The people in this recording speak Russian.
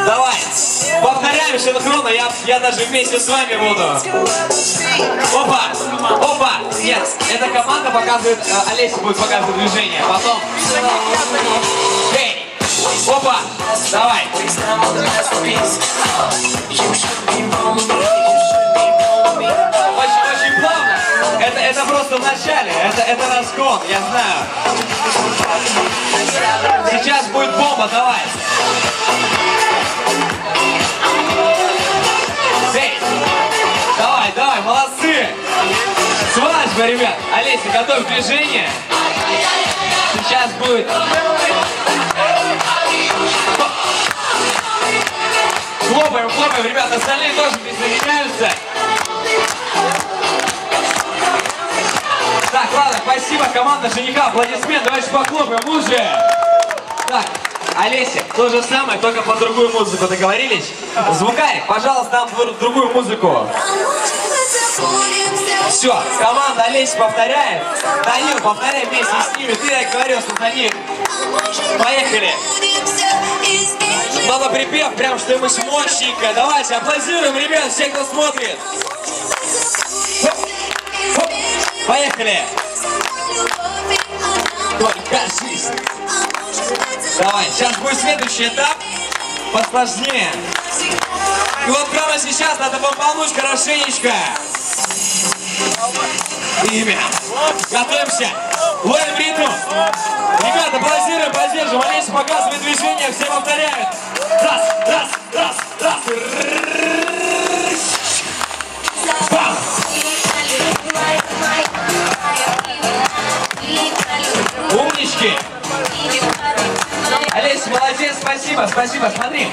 Давай, повторяем синхронно, я даже вместе с вами буду. Опа, опа, нет, эта команда показывает, Олеся будет показывать движение, потом. Эй, опа, давай. Очень плавно, это просто в начале, это разгон, я знаю. Сейчас будет бомба, давай. Эй, давай, давай, молодцы. Свадьба, ребят. Олеся, готовь движение. Сейчас будет. Хлопаем, хлопаем, ребят, остальные тоже присоединяются. Так, ладно, спасибо, команда жениха, аплодисмент, давайте похлопаем уже. Так, Олеся, то же самое, только под другую музыку, договорились? Звукарик, пожалуйста, нам другую музыку. Все, команда Олеся повторяет. Данил, повторяй вместе с ними, ты, я говорил, что за них. Поехали. Надо припев, прям что-нибудь мощненькое. Давайте, аплодируем, ребят, все, кто смотрит. Поехали! Только жизнь! Давай, сейчас будет следующий этап, посложнее. И вот прямо сейчас надо помолнуть хорошенечко. Имя. Готовимся. Ловим ритм. Ребята, аплодируем, поддержим. Олеся показывает движение, все повторяют. Раз, раз, раз, раз. Бам! Умнички! Олеся, молодец, спасибо, спасибо, смотри.